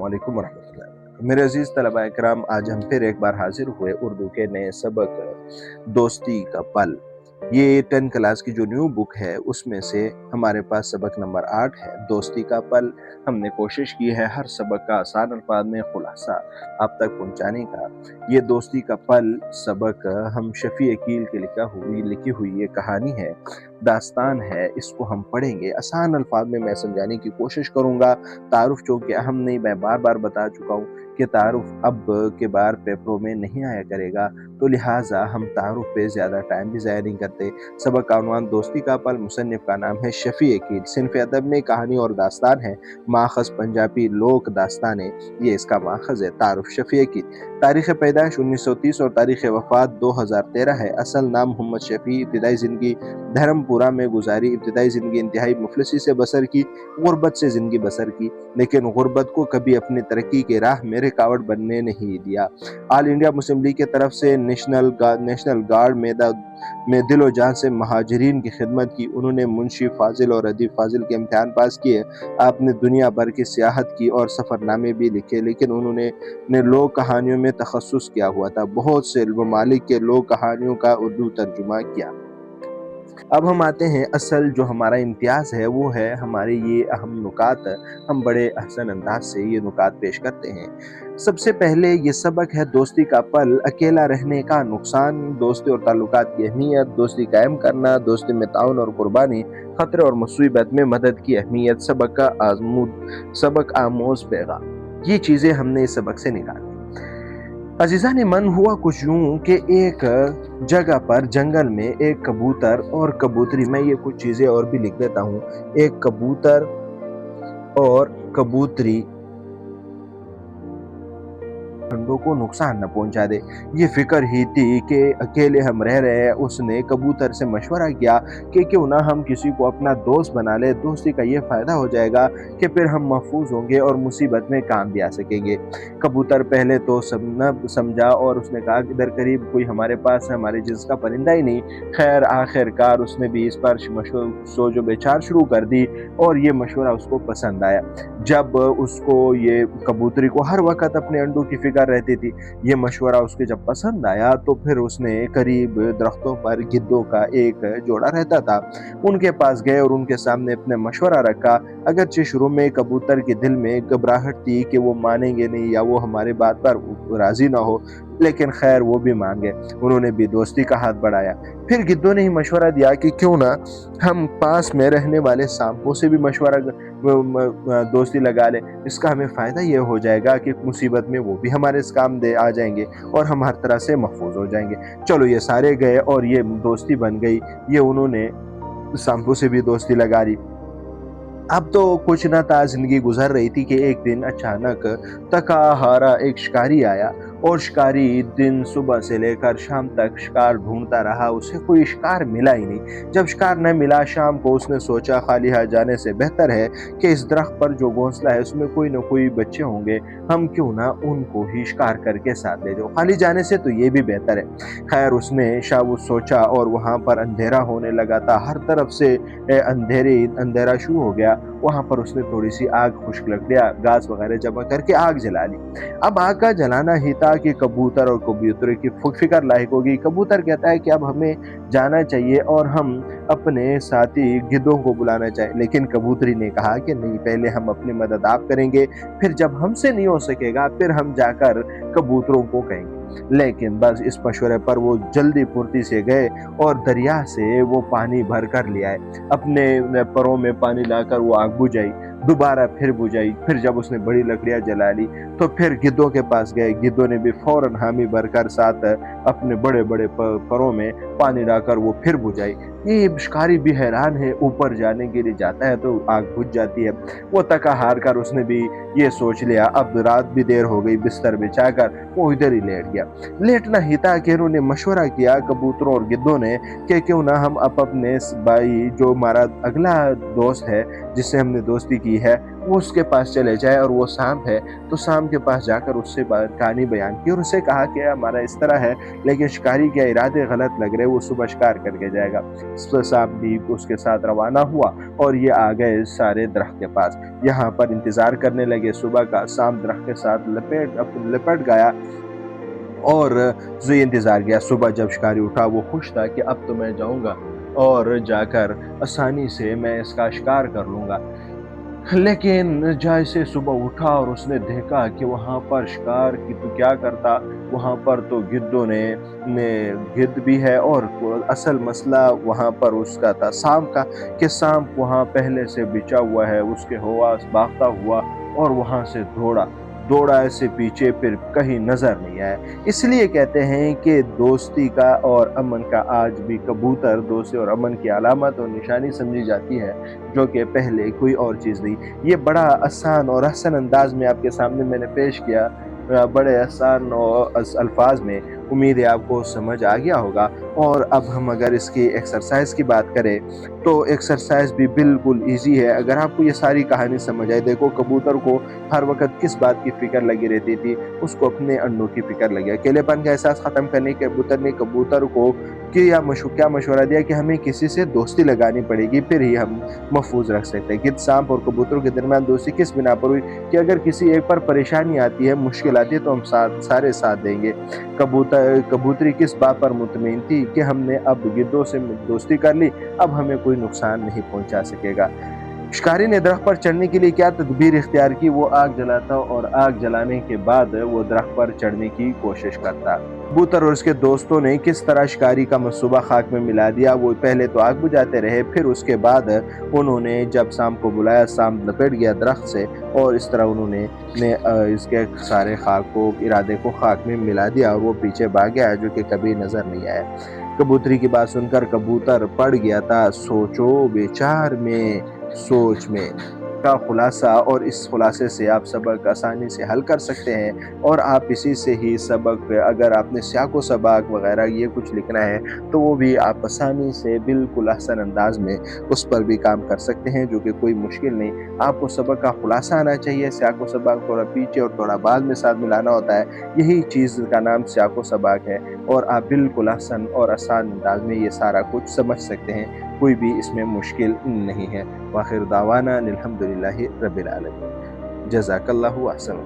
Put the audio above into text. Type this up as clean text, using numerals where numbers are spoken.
अस्सलामुअलैकुम वरहमतुल्लाह। मेरे अजीज़ तलबा इकराम, आज हम फिर एक बार हाजिर हुए उर्दू के नए सबक दोस्ती का पल। ये 10 क्लास की जो न्यू बुक है उसमें से हमारे पास सबक नंबर 8 है, दोस्ती का पल। हमने कोशिश की है हर सबक का आसान अल्फाज में खुलासा आप तक पहुंचाने का। ये दोस्ती का पल सबक हम शफी अकील की लिखी हुई ये कहानी है, दास्तान है। इसको हम पढ़ेंगे, आसान अल्फाज में मैं समझाने की कोशिश करूंगा। तारुफ चूँकि अहम नहीं, मैं बार बार बता चुका हूँ कि तारुफ अब के बार पेपरों में नहीं आया करेगा, तो लिहाजा हम तारुफ पे ज़्यादा टाइम भी ज़ाया नहीं करते। सबक का उन्वान दोस्ती का पल, मुसन्निफ का नाम है शफी अकील, सिन्फ़ अदब में कहानी और दास्तान है, माखज़ पंजाबी लोक दास्तानें, ये इसका माखज़ है। तारुफ शफी अकील, तारीख़ पैदाइश 1930 और तारीख़ वफ़ात 2013 है। असल नाम मोहम्मद शफी, इब्तिदाई ज़िंदगी धर्मपुरा में गुजारी, इब्तिदाई ज़िंदगी इंतहाई मुफलिसी से बसर की, गुर्बत से ज़िंदगी बसर की, लेकिन गुर्बत को कभी अपनी तरक्की की राह में रुकावट बनने नहीं दिया। ऑल इंडिया मुस्लिम लीग की तरफ से नेशनल गार्ड में दिलो जान से महाजरीन की खिदमत की। उन्होंने मुंशी फाजिल और अदीब फाजिल के इम्तिहान पास किए। आपने दुनिया भर की सियाहत की और सफ़रनामे भी लिखे, लेकिन उन्होंने लोक कहानियों में तखस्सुस किया हुआ था। बहुत से ममालिक के लोक कहानियों का उर्दू तर्जुमा किया। अब हम आते हैं असल जो हमारा इम्तियाज़ है, वो है हमारे ये अहम नुकात। हम बड़े अहसन अंदाज से ये नुकात पेश करते हैं। सबसे पहले ये सबक है दोस्ती का पल, अकेला रहने का नुकसान, दोस्ती और ताल्लुकात की अहमियत, दोस्ती कायम करना, दोस्ती में ताउन और कुर्बानी, खतरे और मुसीबत में मदद की अहमियत, सबक आमोज़ पैगाम। ये चीज़ें हमने इस सबक से निकाली। अजीज़ान मन हुआ कुछ यूं कि एक जगह पर जंगल में एक कबूतर और कबूतरी, मैं ये कुछ चीज़ें और भी लिख देता हूँ, एक कबूतर और कबूतरी अंडों को नुकसान न पहुंचा दे। ये फिक्र ही थी कि अकेले हम रह रहे हैं। उसने कबूतर से मशवरा किया कि क्यों ना हम किसी को अपना दोस्त बना ले, दोस्ती का ये फ़ायदा हो जाएगा कि फिर हम महफूज होंगे और मुसीबत में काम भी आ सकेंगे। कबूतर पहले तो समझा और उसने कहा कि इधर करीब कोई हमारे पास हमारे जिन्स का परिंदा ही नहीं। खैर आखिरकार उसने भी इस पर सोचो विचार शुरू कर दी और ये मशवरा उसको पसंद आया। जब उसको ये कबूतरी को हर वक्त अपने अंडों की फिक्र रहती थी, ये मशवरा उसके जब पसंद आया तो फिर उसने करीब दरख्तों पर गिद्धों का एक जोड़ा रहता था, उनके पास गए और उनके सामने अपने मशवरा रखा। अगरचे शुरू में कबूतर के दिल में घबराहट थी कि वो मानेंगे नहीं या वो हमारे बात पर राजी ना हो, लेकिन खैर वो भी मान गए। उन्होंने भी दोस्ती का हाथ बढ़ाया। फिर गिद्धों ने ही मशवरा दिया कि क्यों ना हम पास में रहने वाले सांपों से भी दोस्ती लगा लें। इसका हमें फ़ायदा ये हो जाएगा कि मुसीबत में वो भी हमारे इस काम दे आ जाएंगे और हम हर तरह से महफूज हो जाएंगे। चलो ये सारे गए और ये दोस्ती बन गई। ये उन्होंने सांपों से भी दोस्ती लगा ली। अब तो कुछ न था, जिंदगी गुजर रही थी कि एक दिन अचानक थका हारा एक शिकारी आया और शिकारी दिन सुबह से लेकर शाम तक शिकार ढूंढता रहा। उसे कोई शिकार मिला ही नहीं। जब शिकार न मिला, शाम को उसने सोचा खाली हाथ जाने से बेहतर है कि इस दरख्त पर जो घोंसला है उसमें कोई न कोई बच्चे होंगे, हम क्यों ना उनको ही शिकार करके साथ ले जाओ, खाली जाने से तो ये भी बेहतर है। खैर उसने सोचा और वहाँ पर अंधेरा होने लगा था, हर तरफ से अंधेरा शुरू हो गया। वहां पर उसने थोड़ी सी आग, खुश्क लकड़ियां, घास वगैरह जमा करके आग जला ली। अब आग का जलाना ही था कि कबूतर और कबूतरी की फिक्र लायक होगी। कबूतर कहता है कि अब हमें जाना चाहिए और हम अपने साथी गिद्धों को बुलाना चाहिए, लेकिन कबूतरी ने कहा कि नहीं, पहले हम अपनी मदद आप करेंगे, फिर जब हमसे नहीं हो सकेगा फिर हम जाकर कबूतरों को कहेंगे। लेकिन बस इस मशवरे पर वो जल्दी फुर्ती से गए और दरिया से वो पानी भर कर ले आए। अपने परों में पानी लाकर वो आग बुझाई, दोबारा फिर बुझाई। फिर जब उसने बड़ी लकड़ियां जला ली तो फिर गिद्धों के पास गए। गिद्धों ने भी फौरन हामी भरकर साथ अपने बड़े बड़े परों में पानी डालकर वो फिर बुझाई। ये शिकारी भी हैरान है, ऊपर जाने के लिए जाता है तो आग बुझ जाती है। वो थका हार कर उसने भी ये सोच लिया, अब रात भी देर हो गई, बिस्तर बिछाकर वो इधर ही लेट गया। लेटना ही था कि उन्होंने मशवरा किया कबूतरों और गिद्धों ने कि क्यों ना हम अपने भाई जो हमारा अगला दोस्त है जिससे हमने दोस्ती की ली है वो उसके पास चले जाए, और वो सांप है तो सांप के पास जाकर उससे कहानी बयान की और उससे कहा कि हमारा इस तरह है, लेकिन शिकारी के इरादे गलत लग रहे, वो सुबह शिकार करके जाएगा। सांप भी उसके साथ रवाना हुआ और ये आ गए सारे दरख्त के पास। यहाँ पर इंतजार करने लगे सुबह का। सांप दरख्त के साथ लिपट गया और जो ये इंतजार किया, सुबह जब शिकारी उठा वो खुश था कि अब तो मैं जाऊंगा और जाकर आसानी से मैं इसका शिकार कर लूंगा। लेकिन जैसे सुबह उठा और उसने देखा कि वहाँ पर शिकार की तो क्या करता, वहाँ पर तो गिद्धों ने गिद्ध भी है, और असल मसला वहाँ पर उसका था सांप का, कि सांप वहाँ पहले से बिछा हुआ है, उसके हवास भागता हुआ और वहाँ से दौड़ा दौड़ा ऐसे पीछे, फिर कहीं नजर नहीं आया। इसलिए कहते हैं कि दोस्ती का और अमन का आज भी कबूतर दोस्ती और अमन की अलामत और निशानी समझी जाती है, जो कि पहले कोई और चीज़ नहीं। ये बड़ा आसान और हसन अंदाज में आपके सामने मैंने पेश किया, बड़े आसान और अल्फाज में। उम्मीद है आपको समझ आ गया होगा। और अब हम अगर इसकी एक्सरसाइज की बात करें तो एक्सरसाइज भी बिल्कुल इजी है। अगर आपको ये सारी कहानी समझ आए, देखो कबूतर को हर वक्त किस बात की फिक्र लगी रहती थी, उसको अपने अंडों की फिक्र लगी। अकेलेपन का एहसास खत्म करने के कबूतर ने कबूतर को क्या मशवरा दिया कि हमें किसी से दोस्ती लगानी पड़ेगी, फिर ही हम महफूज रख सकते हैं। गिद्ध, सांप और कबूतरों के दरमियान दोस्ती किस बिना पर हुई कि अगर किसी एक पर परेशानी आती है, मुश्किल आती है, तो हम सारे साथ देंगे। कबूतरी किस बात पर मुतमईन थी कि हमने अब गिद्धों से दोस्ती कर ली, अब हमें कोई नुकसान नहीं पहुंचा सकेगा। शिकारी ने दरख्त पर चढ़ने के लिए क्या तदबीर इख्तियार की, वो आग जलाता और आग जलाने के बाद वो दरख्त पर चढ़ने की कोशिश करता। कबूतर और उसके दोस्तों ने किस तरह शिकारी का मंसूबा खाक में मिला दिया। वो पहले तो आग बुझाते रहे, फिर उसके बाद उन्होंने जब सांप को बुलाया, सांप लपेट गया दरख्त से, और इस तरह उन्होंने इसके सारे खाक को इरादे को खाक में मिला दिया और वो पीछे भाग गया, जो कि कभी नजर नहीं आया। कबूतरी की बात सुनकर कबूतर पड़ गया था सोचो विचार में, सोच में का खुलासा, और इस खुलासे से आप सबक आसानी से हल कर सकते हैं। और आप इसी से ही सबक, अगर आपने सियाको सबक वगैरह ये कुछ लिखना है तो वो भी आप आसानी से बिल्कुल आसान अंदाज में उस पर भी काम कर सकते हैं, जो कि कोई मुश्किल नहीं। आपको सबक का खुलासा आना चाहिए, सियाको सबक थोड़ा पीछे और थोड़ा बाद में साथ मिलाना होता है, यही चीज़ का नाम सियाको सबक है। और आप बिल्कुल आसान और आसान अंदाज में ये सारा कुछ समझ सकते हैं, कोई भी इसमें मुश्किल नहीं है। वाखिर दावाना अनिल हम्दुलिल्लाहि रब्बिल आलमीन। जज़ाकल्लाहु अहसन।